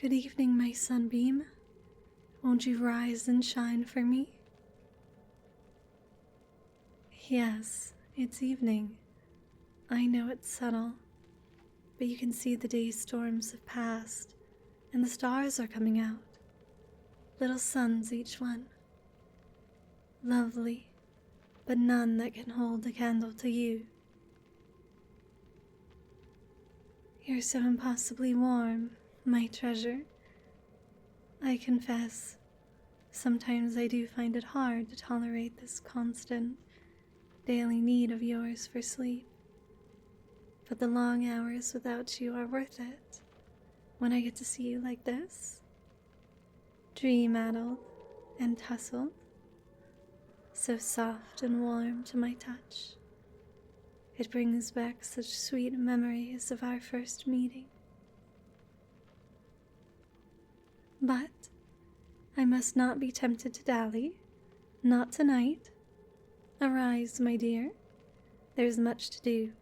Good evening, my sunbeam. Won't you rise and shine for me? Yes, it's evening. I know it's subtle, but you can see the day's storms have passed, and the stars are coming out. Little suns, each one. Lovely, but none that can hold a candle to you. You're so impossibly warm, my treasure. I confess, sometimes I do find it hard to tolerate this constant, daily need of yours for sleep. But the long hours without you are worth it when I get to see you like this, dream-addled and tousled, so soft and warm to my touch. It brings back such sweet memories of our first meeting. But I must not be tempted to dally, not tonight. Arise, my dear. There's much to do,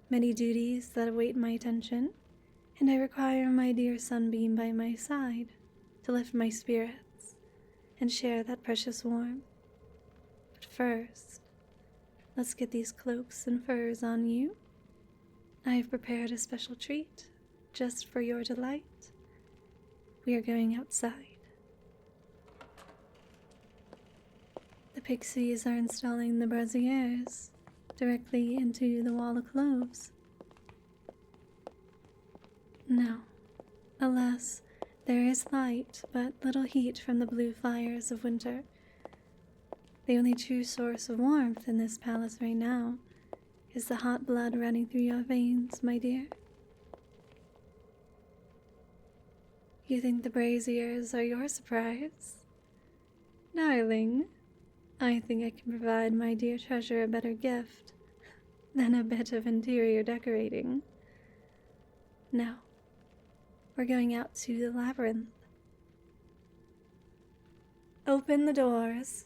many duties that await my attention, and I require my dear sunbeam by my side to lift my spirits and share that precious warmth. But first, let's get these cloaks and furs on you. I've prepared a special treat just for your delight. We are going outside. The pixies are installing the braziers directly into the wall of cloves. No, alas, there is light, but little heat from the blue fires of winter. The only true source of warmth in this palace right now is the hot blood running through your veins, my dear. You think the braziers are your surprise? Darling, I think I can provide my dear treasure a better gift than a bit of interior decorating. Now, we're going out to the labyrinth. Open the doors.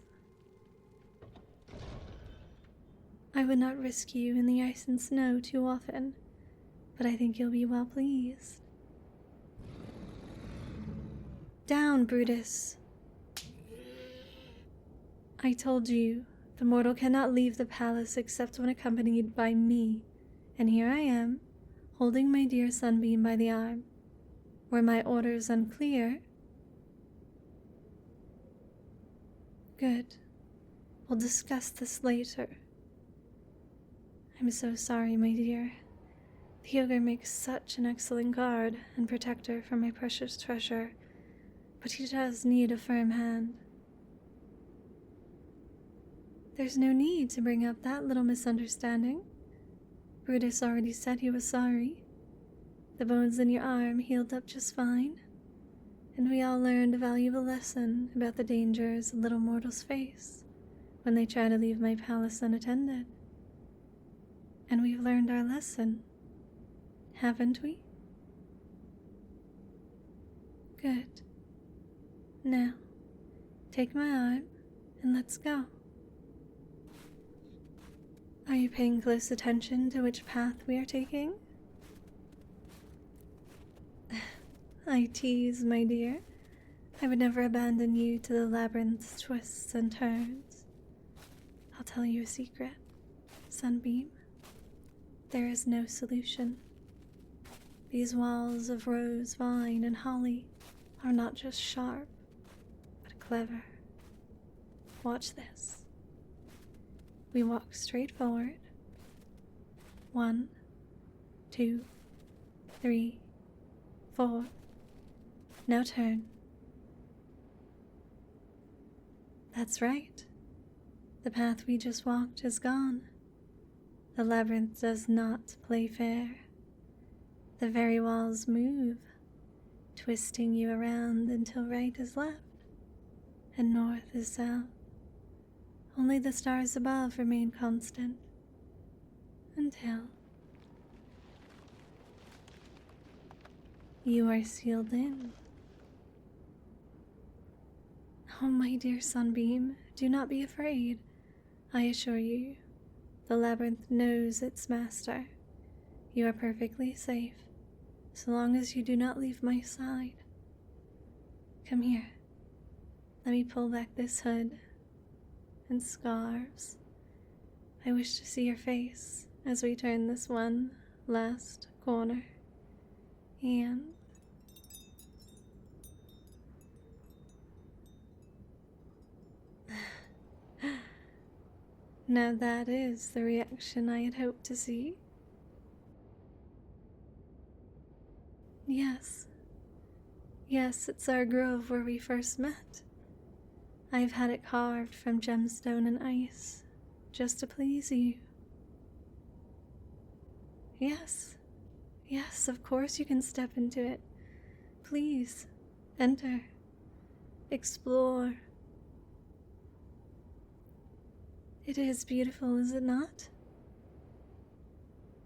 I would not risk you in the ice and snow too often, but I think you'll be well pleased. Down, Brutus. I told you, the mortal cannot leave the palace except when accompanied by me, and here I am, holding my dear sunbeam by the arm. Were my orders unclear? Good. We'll discuss this later. I'm so sorry, my dear. The ogre makes such an excellent guard and protector for my precious treasure, but he does need a firm hand. There's no need to bring up that little misunderstanding. Brutus already said he was sorry. The bones in your arm healed up just fine, and we all learned a valuable lesson about the dangers little mortals face when they try to leave my palace unattended. And we've learned our lesson, haven't we? Good. Now, take my arm and let's go. Are you paying close attention to which path we are taking? I tease, my dear. I would never abandon you to the labyrinth's twists and turns. I'll tell you a secret, Sunbeam. There is no solution. These walls of rose, vine, and holly are not just sharp, but clever. Watch this. We walk straight forward. 1, 2, 3, 4. Now turn. That's right. The path we just walked is gone. The labyrinth does not play fair. The very walls move, twisting you around until right is left and north is south. Only the stars above remain constant until you are sealed in. Oh, my dear sunbeam, do not be afraid. I assure you, the labyrinth knows its master. You are perfectly safe, so long as you do not leave my side Come here. Let me pull back this hood and scarves. I wish to see your face as we turn this one last corner. And now that is the reaction I had hoped to see. Yes. Yes, it's our grove where we first met. I've had it carved from gemstone and ice, just to please you. Yes. Yes, of course you can step into it. Please, enter. Explore. It is beautiful, is it not?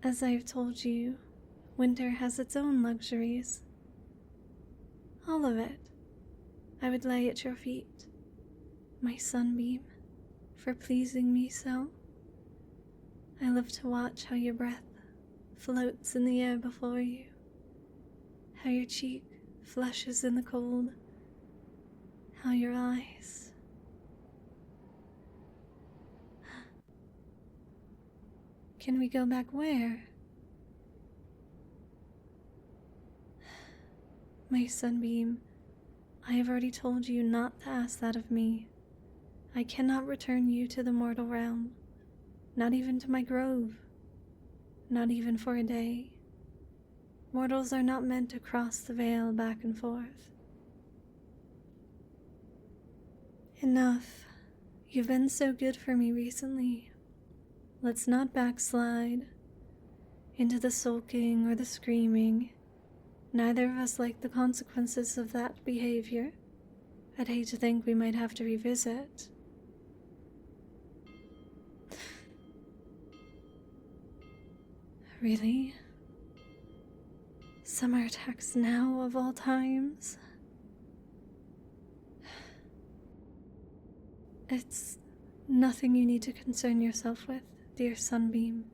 As I've told you, winter has its own luxuries. All of it. I would lay at your feet, my sunbeam, for pleasing me so. I love to watch how your breath floats in the air before you, how your cheek flushes in the cold, how your eyes. Can we go back where? My sunbeam, I have already told you not to ask that of me. I cannot return you to the mortal realm, not even to my grove, not even for a day. Mortals are not meant to cross the veil back and forth. Enough. You've been so good for me recently. Let's not backslide into the sulking or the screaming. Neither of us like the consequences of that behavior. I'd hate to think we might have to revisit. Really? Summer attacks now of all times? It's nothing you need to concern yourself with, dear Sunbeam.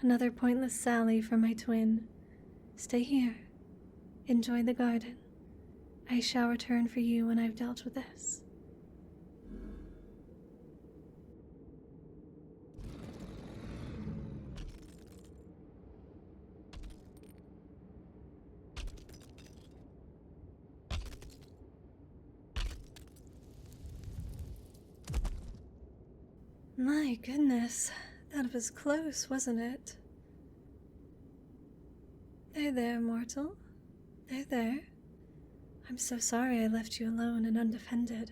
Another pointless sally for my twin. Stay here. Enjoy the garden. I shall return for you when I've dealt with this. My goodness, that was close, wasn't it? There, mortal. There. I'm so sorry I left you alone and undefended.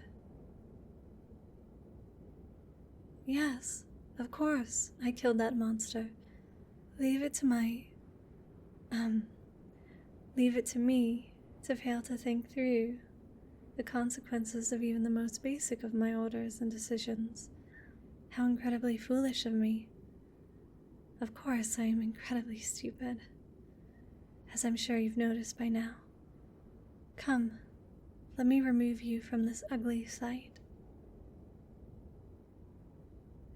Yes, of course, I killed that monster. Leave it to me to fail to think through the consequences of even the most basic of my orders and decisions. How incredibly foolish of me. Of course, I am incredibly stupid, as I'm sure you've noticed by now. Come, let me remove you from this ugly sight.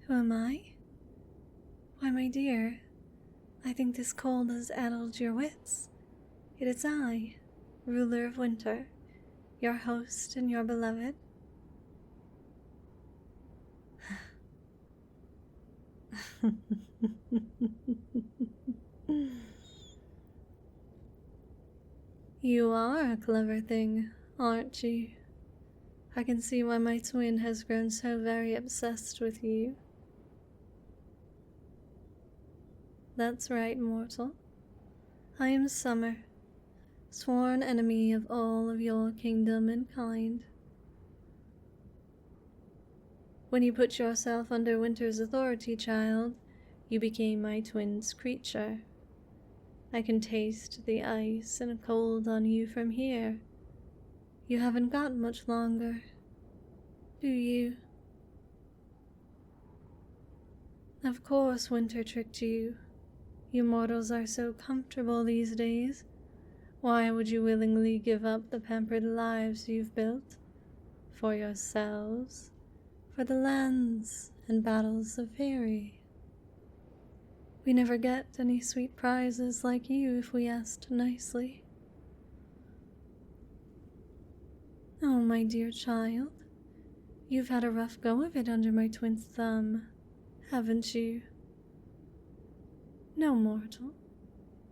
Who am I? Why, my dear, I think this cold has addled your wits. It is I, ruler of winter, your host and your beloved. You are a clever thing, aren't you? I can see why my twin has grown so very obsessed with you. That's right, mortal. I am Summer, sworn enemy of all of your kingdom and kind. When you put yourself under Winter's authority, child, you became my twin's creature. I can taste the ice and cold on you from here. You haven't got much longer, do you? Of course Winter tricked you. You mortals are so comfortable these days. Why would you willingly give up the pampered lives you've built? For yourselves, for the lands and battles of Fairy. We never get any sweet prizes like you if we asked nicely. Oh, my dear child, you've had a rough go of it under my twin's thumb, haven't you? No, mortal.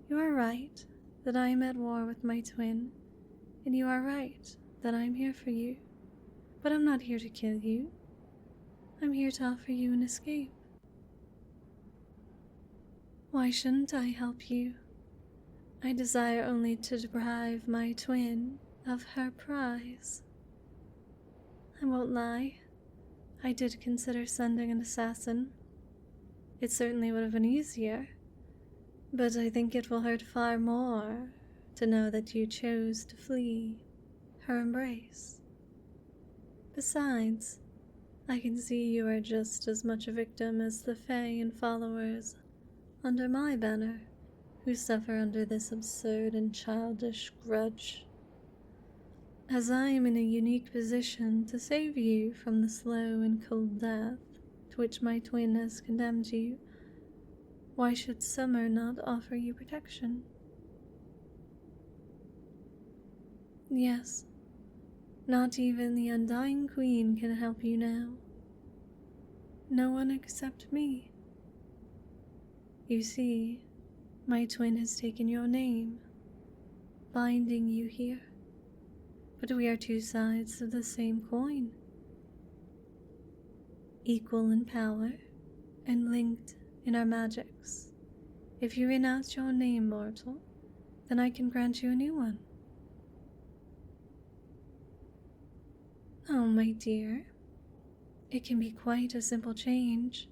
You are right that I am at war with my twin, and you are right that I am here for you. But I'm not here to kill you. I'm here to offer you an escape. Why shouldn't I help you? I desire only to deprive my twin of her prize. I won't lie. I did consider sending an assassin. It certainly would have been easier, but I think it will hurt far more to know that you chose to flee her embrace. Besides, I can see you are just as much a victim as the Fae and followers under my banner who suffer under this absurd and childish grudge. As I am in a unique position to save you from the slow and cold death to which my twin has condemned you, why should summer not offer you protection? Yes, not even the undying queen can help you now. No one except me. You see, my twin has taken your name, binding you here. But we are two sides of the same coin, equal in power and linked in our magics. If you renounce your name, mortal, then I can grant you a new one. Oh, my dear, it can be quite a simple change.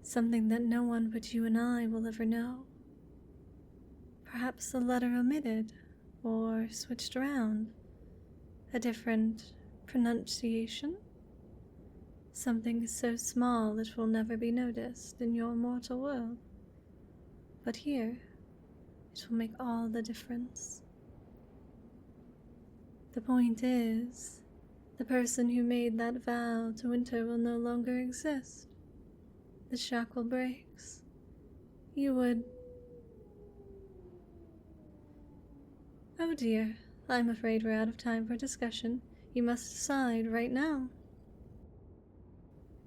Something that no one but you and I will ever know. Perhaps a letter omitted or switched around, a different pronunciation. Something so small it will never be noticed in your mortal world. But here, it will make all the difference. The point is, the person who made that vow to winter will no longer exist. The shackle breaks. You would... Oh dear, I'm afraid we're out of time for discussion. You must decide right now.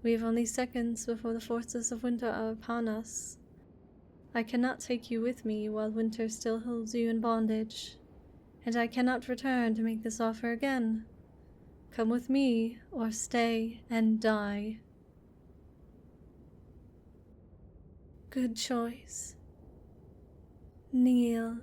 We have only seconds before the forces of winter are upon us. I cannot take you with me while winter still holds you in bondage, and I cannot return to make this offer again. Come with me, or stay and die. Good choice. Kneel.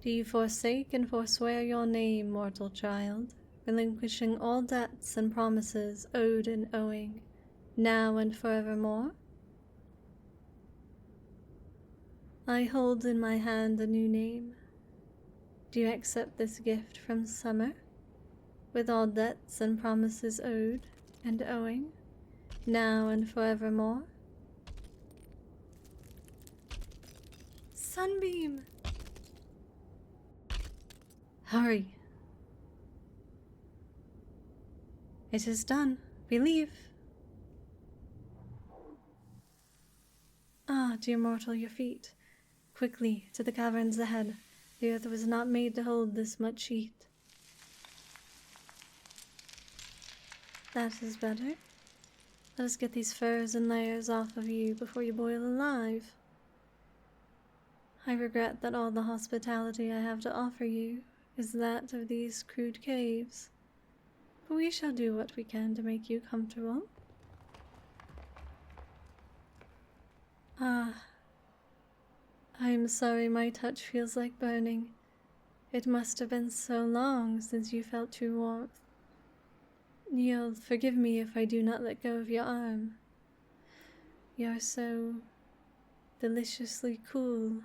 Do you forsake and forswear your name, mortal child, relinquishing all debts and promises owed and owing, now and forevermore? I hold in my hand a new name. Do you accept this gift from summer, with all debts and promises owed and owing, now and forevermore? Sunbeam! Hurry! It is done. We leave. Ah, dear mortal, your feet. Quickly, to the caverns ahead. The earth was not made to hold this much heat. That is better. Let us get these furs and layers off of you before you boil alive. I regret that all the hospitality I have to offer you is that of these crude caves, but we shall do what we can to make you comfortable. Ah, I am sorry my touch feels like burning. It must have been so long since you felt true warmth. You'll forgive me if I do not let go of your arm. You're so deliciously cool,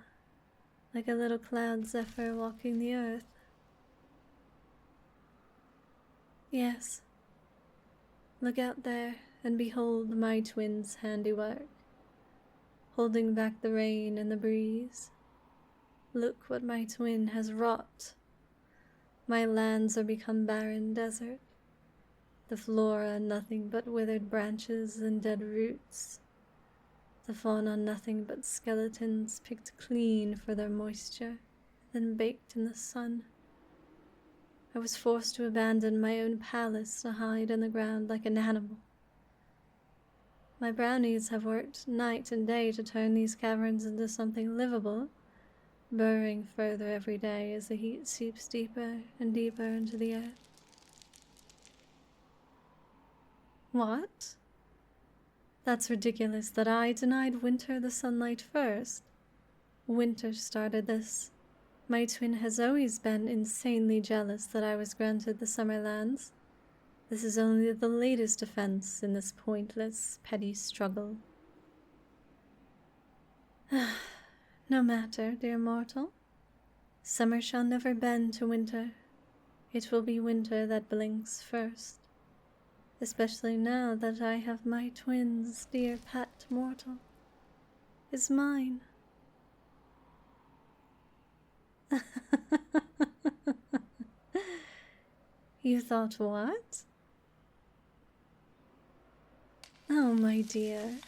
like a little cloud zephyr walking the earth. Yes, look out there and behold my twin's handiwork, holding back the rain and the breeze. Look what my twin has wrought. My lands are become barren desert, the flora nothing but withered branches and dead roots. The fawn on nothing but skeletons picked clean for their moisture, then baked in the sun. I was forced to abandon my own palace to hide in the ground like an animal. My brownies have worked night and day to turn these caverns into something livable, burrowing further every day as the heat seeps deeper and deeper into the earth. What? That's ridiculous that I denied winter the sunlight first. Winter started this. My twin has always been insanely jealous that I was granted the summer lands. This is only the latest offense in this pointless, petty struggle. No matter, dear mortal. Summer shall never bend to winter. It will be winter that blinks first. Especially now that I have my twin's dear pet mortal. Is mine. You thought what? Oh, my dear,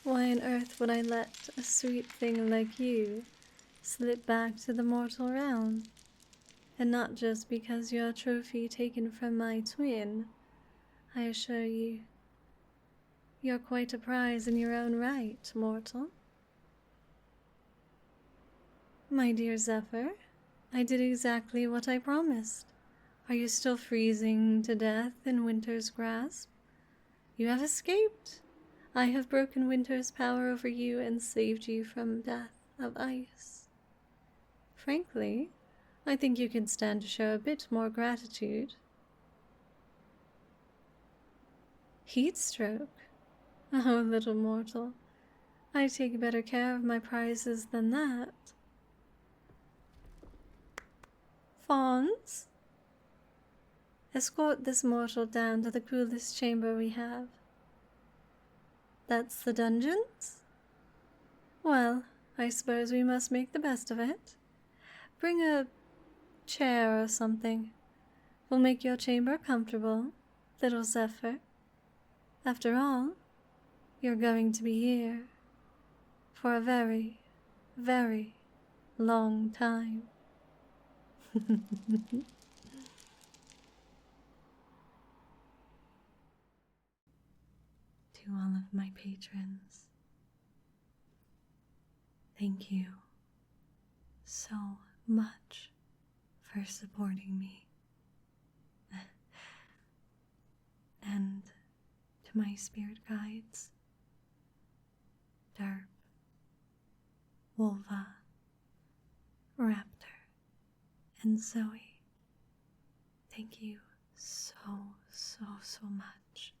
why on earth would I let a sweet thing like you slip back to the mortal realm? And not just because you're a trophy taken from my twin, I assure you. You're quite a prize in your own right, mortal. My dear Zephyr, I did exactly what I promised. Are you still freezing to death in winter's grasp? You have escaped. I have broken winter's power over you and saved you from death of ice. Frankly, I think you can stand to show a bit more gratitude. Heat stroke? Oh, little mortal, I take better care of my prizes than that. Fawns, escort this mortal down to the coolest chamber we have. That's the dungeons? Well, I suppose we must make the best of it. Bring a chair or something. We'll make your chamber comfortable, little Zephyr. After all, you're going to be here for a very, very long time. To all of my patrons, thank you so much for supporting me. And to my spirit guides, Derp, Wolva, Raptor, and Zoe, thank you so, so, so much.